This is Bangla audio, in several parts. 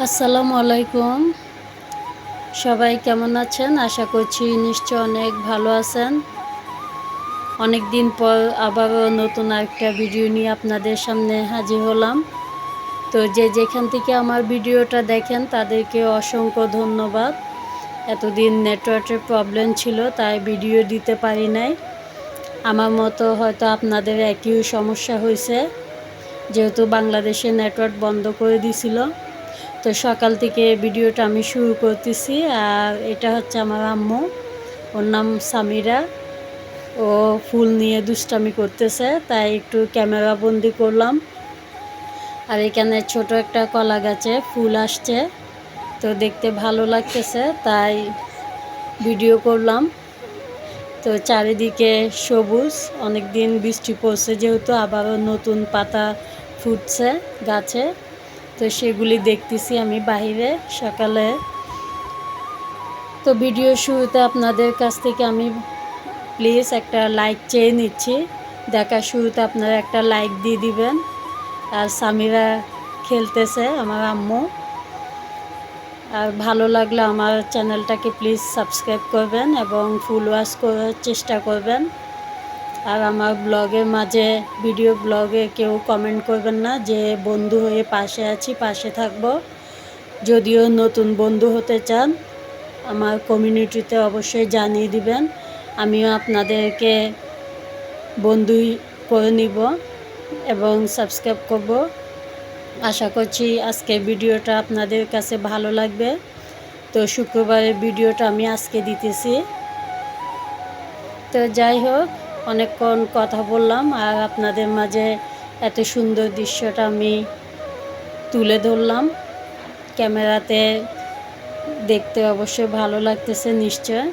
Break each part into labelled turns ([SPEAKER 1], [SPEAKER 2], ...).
[SPEAKER 1] আসসালামু আলাইকুম। সবাই কেমন আছেন? আশা করছি নিশ্চয় অনেক ভালো আছেন। অনেক দিন পর আবারও নতুন আরেকটা ভিডিও নিয়ে আপনাদের সামনে হাজির হলাম। তো যে যেখান থেকে আমার ভিডিওটা দেখেন তাদেরকে অসংখ্য ধন্যবাদ। এতদিন নেটওয়ার্কের প্রবলেম ছিল তাই ভিডিও দিতে পারি নাই। আমার মতো হয়তো আপনাদের একই সমস্যা হয়েছে, যেহেতু বাংলাদেশে নেটওয়ার্ক বন্ধ করে দিছিল। তো সকাল থেকে ভিডিওটা আমি শুরু করতেছি। আর এটা হচ্ছে আমার আম্মু, ওর নাম সামিরা। ও ফুল নিয়ে দুষ্টামি করতেছে, তাই একটু ক্যামেরা বন্দি করলাম। আর এখানে ছোট একটা কলা গাছে ফুল আসছে, তো দেখতে ভালো লাগতেছে তাই ভিডিও করলাম। তো চারিদিকে সবুজ, অনেক দিন বৃষ্টি পড়ছে যেহেতু আবারও নতুন পাতা ফুটছে গাছে, তো সেগুলি দেখতেছি আমি বাহিরে সকালে। তো ভিডিও শুরুতে আপনাদের কাছ থেকে আমি প্লিজ একটা লাইক চেয়ে নিচ্ছি। দেখা শুরুতে আপনারা একটা লাইক দিয়ে দিবেন। আর সামিরা খেলতেছে আমার আম্মু। আর ভালো লাগলে আমার চ্যানেলটাকে প্লিজ সাবস্ক্রাইব করবেন এবং ফুল ওয়াচ করার চেষ্টা করবেন। আর আমার ব্লগের মাঝে ভিডিও ব্লগে কেউ কমেন্ট করবেন না যে বন্ধু হয়ে পাশে আছি, পাশে থাকব। যদিও নতুন বন্ধু হতে চান আমার কমিউনিটিতে অবশ্যই জানিয়ে দিবেন, আমিও আপনাদেরকে বন্ধু করে নিব এবং সাবস্ক্রাইব করব। আশা করছি আজকের ভিডিওটা আপনাদের কাছে ভালো লাগবে। তো শুক্রবারের ভিডিওটা আমি আজকে দিতেছি। তো যাই হোক, অনেকক্ষণ কথা বললাম আর আপনাদের মাঝে এত সুন্দর দৃশ্যটা আমি তুলে ধরলাম ক্যামেরাতে। দেখতে অবশ্যই ভালো লাগতেছে নিশ্চয়।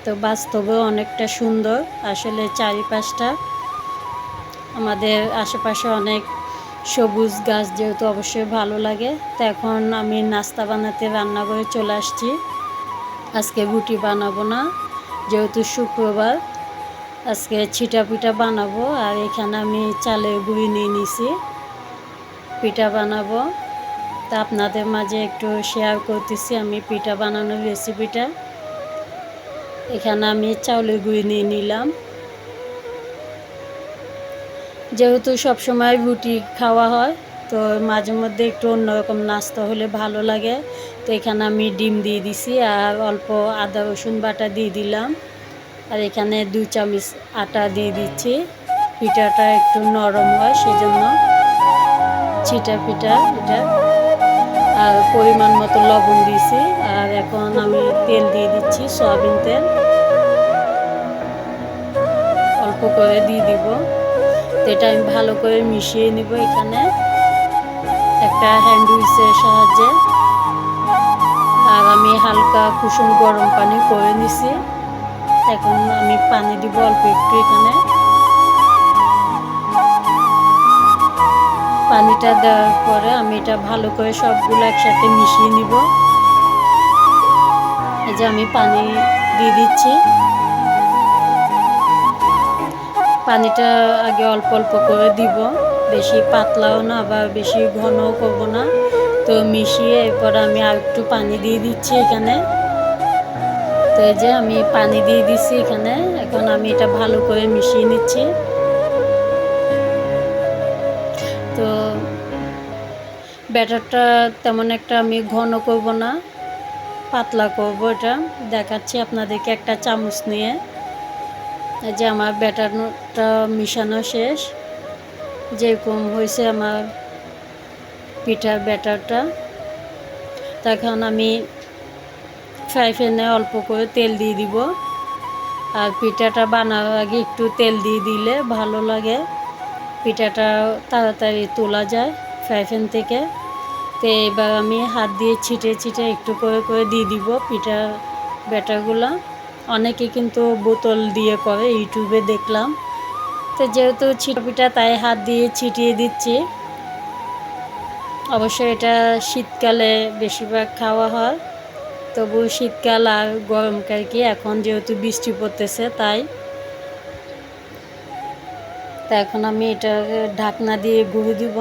[SPEAKER 1] তো বাস্তবেও অনেকটা সুন্দর আসলে চারিপাশটা। আমাদের আশেপাশে অনেক সবুজ গাছ যেহেতু অবশ্যই ভালো লাগে। তো এখন আমি নাস্তা বানাতে রান্নাঘরে চলে আসছি। আজকে রুটি বানাবো না, যেহেতু শুক্রবার। আজকে ছিটা পিঠা বানাবো। আর এখানে আমি চালের গুঁড়ি নিয়ে নিছি, পিঠা বানাবো। তা আপনাদের মাঝে একটু শেয়ার করতেছি আমি পিঠা বানানোর রেসিপিটা। এখানে আমি চাউলের গুঁড়ি নিয়ে নিলাম। যেহেতু সবসময় রুটি খাওয়া হয়, তো মাঝে মধ্যে একটু অন্যরকম নাস্তা হলে ভালো লাগে। তো এখানে আমি ডিম দিয়ে দিছি আর অল্প আদা রসুন বাটা দিয়ে দিলাম। আর এখানে 2 চামচ আটা দিয়ে দিচ্ছি, পিঠাটা একটু নরম হয় সেজন্য। ছিটা পিঠা এটা। আর পরিমাণ মতো লবণ দিয়েছি। আর এখন আমি তেল দিয়ে দিচ্ছি, সয়াবিন তেল অল্প করে দিয়ে দিব। এটা আমি ভালো করে মিশিয়ে নিব এখানে একটা হ্যান্ড উইচের সাহায্যে। আর আমি হালকা কুসুম গরম পানি করে নিছি। এখন আমি পানি দিব অল্প একটু এখানে। পানিটা দেওয়ার পরে আমি এটা ভালো করে সবগুলো একসাথে মিশিয়ে নিব। এই যে আমি পানি দিয়ে দিচ্ছি। পানিটা আগে অল্প অল্প করে দিব, বেশি পাতলাও না আবার বেশি ঘনও করব না। তো মিশিয়ে এরপর আমি আর একটু পানি দিয়ে দিচ্ছি এখানে। তো এই যে আমি পানি দিয়ে দিচ্ছি এখানে। এখন আমি এটা ভালো করে মিশিয়ে নিচ্ছি। তো ব্যাটারটা তেমন একটা আমি ঘন করব না, পাতলা করব। এটা দেখাচ্ছি আপনাদেরকে একটা চামচ নিয়ে। এই যে আমার ব্যাটারটা মিশানো শেষ, যেরকম হয়েছে আমার পিঠার ব্যাটারটা। তখন আমি ফ্রাই প্যানে অল্প করে তেল দিয়ে দিব। আর পিঠাটা বানানোর আগে একটু তেল দিয়ে দিলে ভালো লাগে, পিঠাটা তাড়াতাড়ি তোলা যায় ফ্রাই প্যান থেকে। তো এবার আমি হাত দিয়ে ছিটে ছিটে একটু করে করে দিয়ে দিব পিঠার ব্যাটারগুলো। অনেকে কিন্তু বোতল দিয়ে করে, ইউটিউবে দেখলাম। তো যেহেতু ছিটা পিঠা তাই হাত দিয়ে ছিটিয়ে দিচ্ছি। অবশ্যই এটা শীতকালে বেশিরভাগ খাওয়া হয়, তবু শীতকাল আর গরমকাল কি, এখন যেহেতু বৃষ্টি পড়তেছে তাই। তা এখন আমি এটা ঢাকনা দিয়ে গুঁড়ো দিব।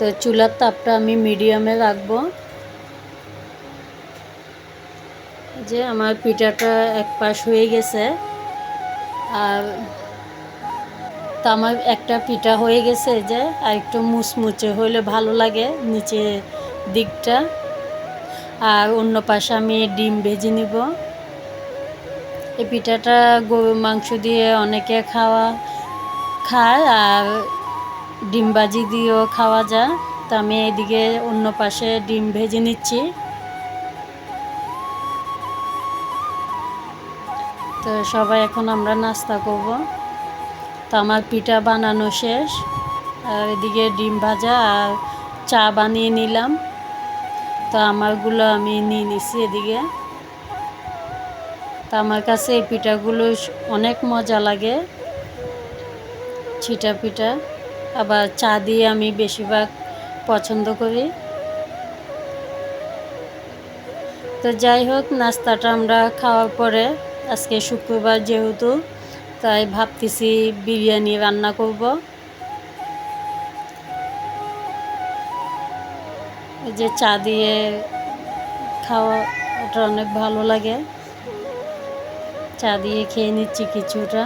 [SPEAKER 1] তো চুলার তাপটা আমি মিডিয়ামে রাখবো। যে আমার পিঠাটা এক পাশ হয়ে গেছে, আর তা আমার একটা পিঠা হয়ে গেছে, যে আর একটু মুচমুচে হইলে ভালো লাগে নিচে দিকটা। আর অন্য পাশে আমি ডিম ভেজে নিব। এই পিঠাটা গরুর মাংস দিয়ে অনেকে খায়, আর ডিম ভাজি দিয়েও খাওয়া যায়। তো আমি এদিকে অন্য পাশে ডিম ভেজে নিচ্ছি। তো সবাই এখন আমরা নাস্তা করব। তো আমার পিঠা বানানো শেষ, আর এদিকে ডিম ভাজা আর চা বানিয়ে নিলাম। তো আমারগুলো আমি নিয়ে নিছি এদিকে। তো আমার কাছে এই পিঠাগুলো অনেক মজা লাগে, ছিটা পিঠা। আবার চা দিয়ে আমি বেশিরভাগ পছন্দ করি। তো যাই হোক, নাস্তাটা আমরা খাওয়ার পরে আজকে শুক্রবার যেহেতু, তাই ভাবতেছি বিরিয়ানি রান্না করব। এই যে চা দিয়ে খাওয়াটা অনেক ভালো লাগে, চা দিয়ে খেয়ে নিচ্ছি কিছুটা।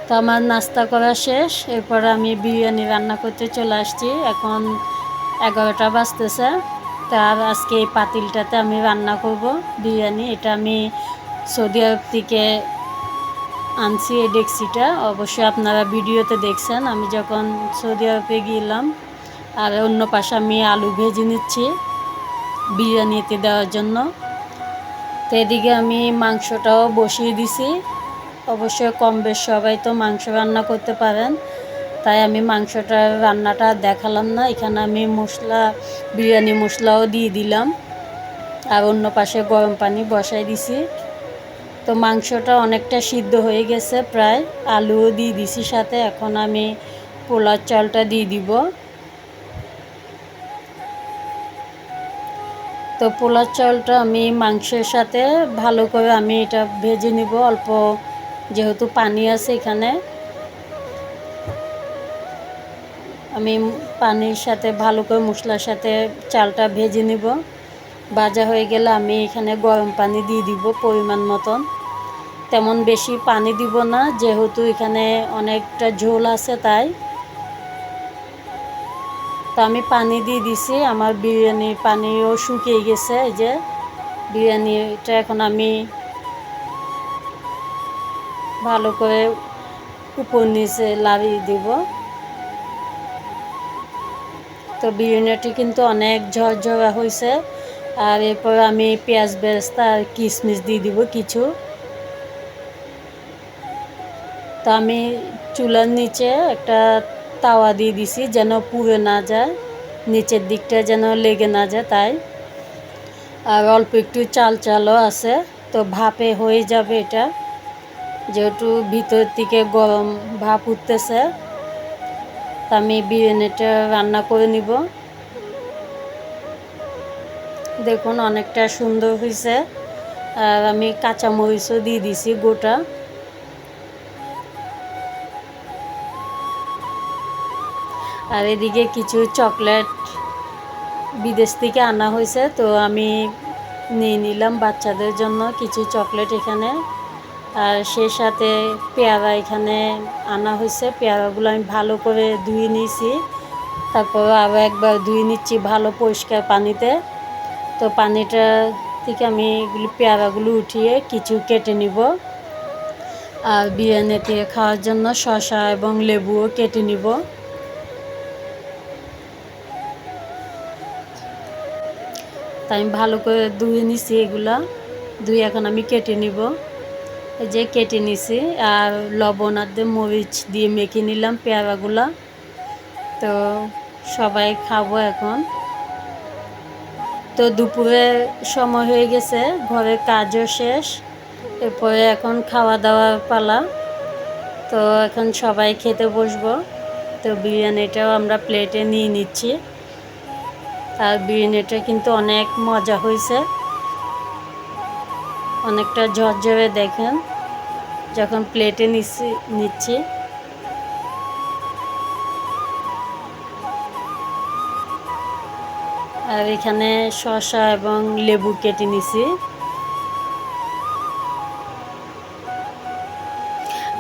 [SPEAKER 1] তো আমার নাস্তা করা শেষ, এরপর আমি বিরিয়ানি রান্না করতে চলে আসছি। এখন 11টা বাজতেছে। তার আজকে এই পাতিলটাতে আমি রান্না করব বিরিয়ানি। এটা আমি সৌদি আরব থেকে আনছি এই ডেকচিটা। অবশ্যই আপনারা ভিডিওতে দেখছেন আমি যখন সৌদি আরবে গেলাম। আর অন্য পাশে আমি আলু ভেজে নিচ্ছি বিরিয়ানিতে দেওয়ার জন্য। তো এদিকে আমি মাংসটাও বসিয়ে দিছি। অবশ্যই কম বেশ সবাই তো মাংস রান্না করতে পারেন, তাই আমি রান্নাটা দেখালাম না। এখানে আমি বিরিয়ানি মশলাও দিয়ে দিলাম, আর অন্য পাশে গরম পানি বসাই দিছি। তো মাংসটা অনেকটা সিদ্ধ হয়ে গেছে প্রায়, আলুও দিয়ে দিছি সাথে। এখন আমি পোলার চালটা দিয়ে দিব। তো পোলার চালটা আমি মাংসের সাথে ভালো করে আমি এটা ভেজে নিব। অল্প যেহেতু পানি আছে এখানে, আমি পানির সাথে ভালো করে মশলার সাথে চালটা ভেজে নিব। ভাজা হয়ে গেলে আমি এখানে গরম পানি দিয়ে দিব পরিমাণ মতন। তেমন বেশি পানি দিব না, যেহেতু এখানে অনেকটা ঝোল আছে তাই। তো আমি পানি দিয়ে দিছি, আমার বিরিয়ানির পানিও শুকিয়ে গেছে। এই যে বিরিয়ানিটা এখন আমি ভালো করে উপর নিচে লাড়িয়ে দিব। তো বিরিয়ানিটি কিন্তু অনেক ঝরঝরা হয়েছে। আর এরপর আমি পেঁয়াজ বেরেস্তা আর কিশমিশ দিয়ে দিব কিছু। তো আমি চুলার নিচে একটা তাওয়া দিয়ে দিছি যেন পুড়ে না যায়, নিচের দিকটা যেন লেগে না যায় তাই। আর অল্প একটু চালও আছে, তো ভাপে হয়ে যাবে এটা, যেহেতু ভিতর থেকে গরম ভাপ উঠতেছে। তা আমি বিরিয়ানিটা রান্না করে নিব। দেখুন অনেকটা সুন্দর হয়েছে। আর আমি কাঁচামরিচও দিয়ে দিছি গোটা। আর এদিকে কিছু চকলেট বিদেশ থেকে আনা হয়েছে, তো আমি নিয়ে নিলাম বাচ্চাদের জন্য কিছু চকলেট এখানে। আর সেই সাথে পেয়ারা এখানে আনা হয়েছে, পেয়ারাগুলো আমি ভালো করে ধুয়ে নিয়েছি। তারপর আরও একবার ধুয়ে নিচ্ছি ভালো পরিষ্কার পানিতে। তো পানিটা থেকে আমি পেয়ারাগুলো উঠিয়ে কিছু কেটে নিব। আর বিরিয়ানিতে খাওয়ার জন্য শসা এবং লেবুও কেটে নিব। তাই আমি ভালো করে ধুয়ে নিছি, এগুলা ধুয়ে এখন আমি কেটে নিব। এই যে কেটে নিছি, আর লবণ আর মরিচ দিয়ে মেখে নিলাম পেয়ারাগুলা। তো সবাই খাবো এখন। তো দুপুরের সময় হয়ে গেছে, ঘরের কাজও শেষ, এরপরে এখন খাওয়া দাওয়ার পালা। তো এখন সবাই খেতে বসবো। তো বিরিয়ানিটাও আমরা প্লেটে নিয়ে নিচ্ছি। আর বিরিয়ানিটা কিন্তু অনেক মজা হয়েছে, অনেকটা ঝরঝরে দেখেন যখন প্লেটে নিচ্ছি। আর এখানে শসা এবং লেবু কেটে নিছি।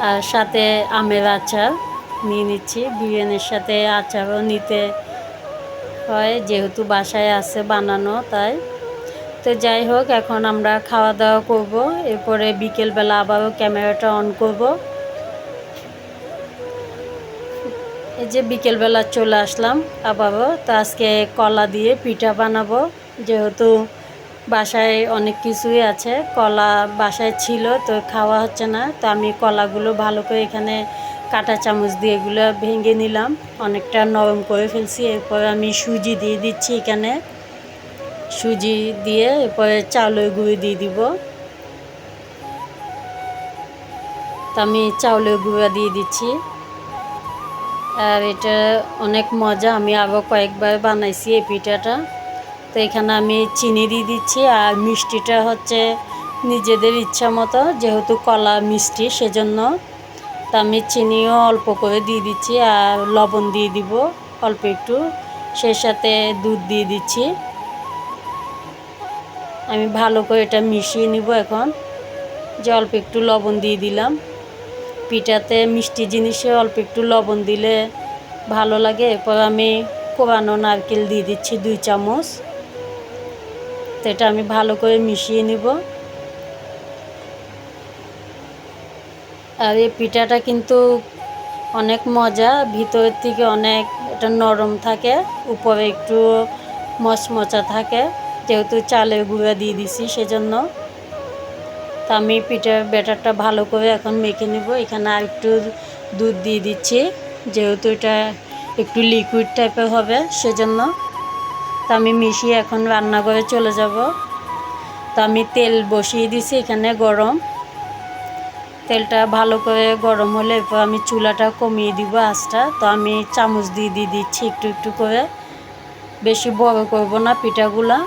[SPEAKER 1] আর সাথে আমের আচার নিয়ে নিচ্ছি। বিরিয়ানির সাথে আচারও নিতে হয়, যেহেতু বাসায় আছে বানানো, তাই। তো যাই হোক, এখন আমরা খাওয়া দাওয়া করব, এরপরে বিকেলবেলা আবারও ক্যামেরাটা অন করব। এই যে বিকেলবেলা চলে আসলাম আবারও। তো আজকে কলা দিয়ে পিঠা বানাবো, যেহেতু বাসায় অনেক কিছুই আছে। কলা বাসায় ছিল, তো খাওয়া হচ্ছে না, তো আমি কলাগুলো ভালো করে এখানে কাঁটা চামচ দিয়ে এগুলো ভেঙে নিলাম, অনেকটা নরম করে ফেলছি। এরপর আমি সুজি দিয়ে দিচ্ছি এখানে, সুজি দিয়ে এরপরে চাউলের গুঁড়ি দিয়ে দিব। তো আমি চাউলের গুঁড়া দিয়ে দিচ্ছি। আর এটা অনেক মজা, আমি আরও কয়েকবার বানাইছি এই পিঠাটা। তো এখানে আমি চিনি দিয়ে দিচ্ছি, আর মিষ্টিটা হচ্ছে নিজেদের ইচ্ছা মতো, যেহেতু কলা মিষ্টি সেজন্য। তো আমি চিনিও অল্প করে দিয়ে দিচ্ছি, আর লবণ দিয়ে দিব অল্প একটু, সেই সাথে দুধ দিয়ে দিচ্ছি। আমি ভালো করে এটা মিশিয়ে নিব এখন, যে অল্প একটু লবণ দিয়ে দিলাম। পিঠাতে মিষ্টি জিনিসে অল্প একটু লবণ দিলে ভালো লাগে। এরপর আমি কোরানো নারকেল দিয়ে দিচ্ছি 2 চামচ। তো এটা আমি ভালো করে মিশিয়ে নিব। আর এই পিঠাটা কিন্তু অনেক মজা, ভিতরের থেকে অনেক এটা নরম থাকে, উপরে একটু মচমচা থাকে, যেহেতু চালের গুঁড়া দিয়ে দিছি সেজন্য। তা আমি পিঠার ব্যাটারটা ভালো করে এখন মেখে নেব। এখানে আর একটু দুধ দিয়ে দিচ্ছি, যেহেতু এটা একটু লিকুইড টাইপের হবে সেজন্য। তা আমি মিশিয়ে এখন রান্নাঘরে চলে যাব। তো আমি তেল বসিয়ে দিছি এখানে গরম। তেলটা ভালো করে গরম হলে এরপর আমি চুলাটা কমিয়ে দিব আঁচটা। তো আমি চামচ দিয়ে দিচ্ছি একটু একটু করে, বেশি বড় করব না পিঠাগুলা।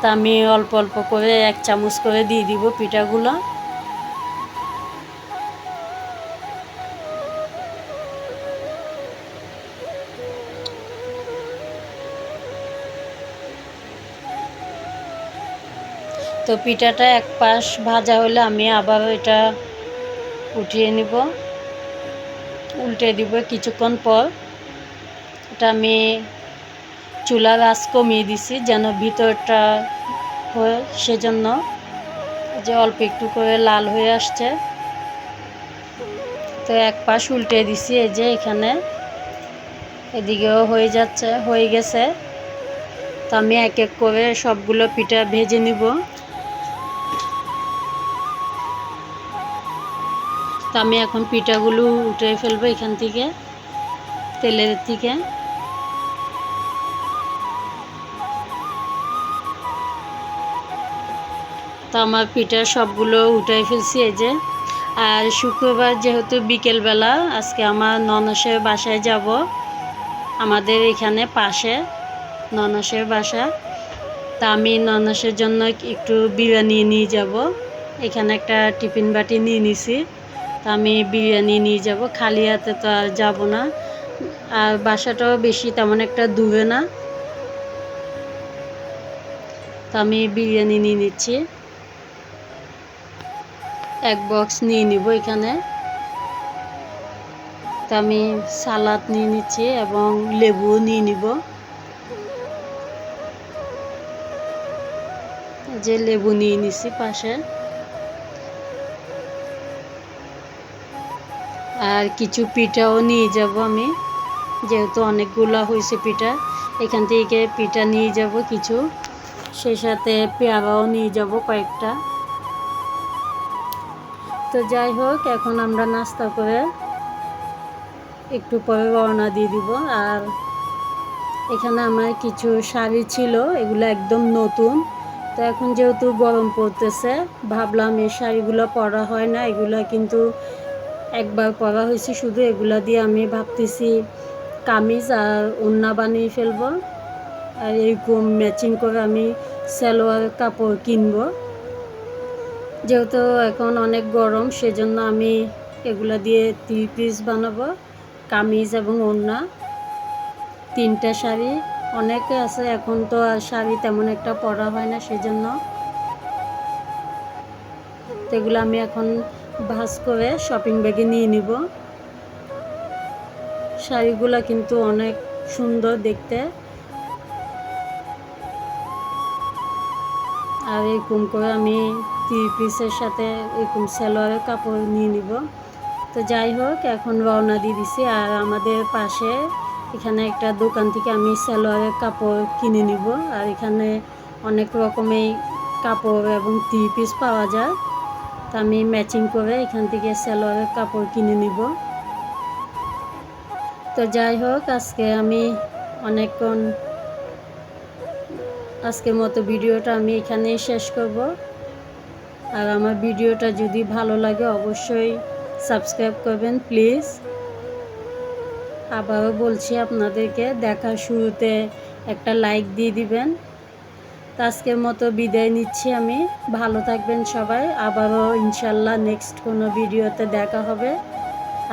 [SPEAKER 1] তা আমি অল্প অল্প করে 1 চামচ করে দিয়ে দিব পিঠাগুলো। তো পিঠাটা এক পাশ ভাজা হলে আমি আবার এটা উঠিয়ে নিব, উল্টে দিব কিছুক্ষণ পর। এটা আমি চুলার আঁচ কমিয়ে দিছি যেন ভিতরটা হয়, সেজন্য। যে অল্প একটু করে লাল হয়ে আসছে, তো এক পাশ উল্টে দিছি। এই যে এখানে এদিকেও হয়ে গেছে। তো আমি এক এক করে সবগুলো পিঠা ভেজে নিব। তো আমি এখন পিঠাগুলো উঠে ফেলবো এখান থেকে, তেলের থেকে। তো আমার পিঠা সবগুলো উঠাই ফেলছি এই যে। আর শুক্রবার যেহেতু বিকেলবেলা আজকে আমার ননসের বাসায় যাব, আমাদের এখানে পাশে ননসের বাসা। তা আমি ননসের জন্য একটু বিরিয়ানি নিয়ে যাব। এখানে একটা টিফিন বাটি নিয়ে নিছি। তা আমি বিরিয়ানি নিয়ে যাব, খালি হাতে তো আর যাব না। আর বাসাটাও বেশি তেমন একটা দূরে না। তা আমি বিরিয়ানি নিয়ে নিচ্ছি, 1 বক্স নিয়ে নিব এখানে। তা আমি সালাদ নিয়ে নিচ্ছি এবং লেবুও নিয়ে নিব। যে লেবু নিয়ে নিচ্ছি পাশে। আর কিছু পিঠাও নিয়ে যাব আমি, যেহেতু অনেকগুলো হয়েছে পিঠা, এখান থেকে পিঠা নিয়ে যাব কিছু, সেই সাথে পেয়ারাও নিয়ে যাব কয়েকটা। তো যাই হোক, এখন আমরা নাস্তা করে একটু পরে রওনা দিয়ে দিব। আর এখানে আমার কিছু শাড়ি ছিল, এগুলো একদম নতুন। তো এখন যেহেতু গরম পড়তেছে, ভাবলাম এই শাড়িগুলো পরা হয় না, এগুলো কিন্তু একবার পরা হয়েছে শুধু। এগুলা দিয়ে আমি ভাবতেছি কামিজ আর ওড়না বানিয়ে ফেলবো। আর এরকম ম্যাচিং করে আমি সালোয়ার কাপড় কিনবো, যেহেতু এখন অনেক গরম সেজন্য আমি এগুলা দিয়ে 3 পিস বানাবো, কামিজ এবং ওড়না, 3টা শাড়ি অনেকে আছে এখন তো আর শাড়ি তেমন একটা পরা হয় না, সেজন্য তো এগুলো আমি এখন ভাঁজ করে শপিং ব্যাগে নিয়ে নিব। শাড়িগুলো কিন্তু অনেক সুন্দর দেখতে, আর এরকম করে আমি 3 পিসের সাথে এরকম সালোয়ারের কাপড় নিয়ে নিব। তো যাই হোক, এখন রওনা দিয়ে দিছি। আর আমাদের পাশে এখানে একটা দোকান থেকে আমি সালোয়ারের কাপড় কিনে নিব। আর এখানে অনেক রকমের কাপড় এবং 3 পিস পাওয়া যায়, তা আমি ম্যাচিং করে এখান থেকে সালোয়ারের কাপড় কিনে নিব। তো যাই হোক, আজকের মতো ভিডিওটা আমি এখানেই শেষ করব। আর আমার ভিডিওটা যদি ভালো লাগে অবশ্যই সাবস্ক্রাইব করবেন প্লিজ। আবারও বলছি আপনাদেরকে, দেখার শুরুতে একটা লাইক দিয়ে দিবেন। তো আজকের মতো বিদায় নিচ্ছি আমি। ভালো থাকবেন সবাই। আবারও ইনশাল্লাহ নেক্সট কোনো ভিডিওতে দেখা হবে।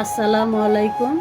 [SPEAKER 1] আসসালামু আলাইকুম।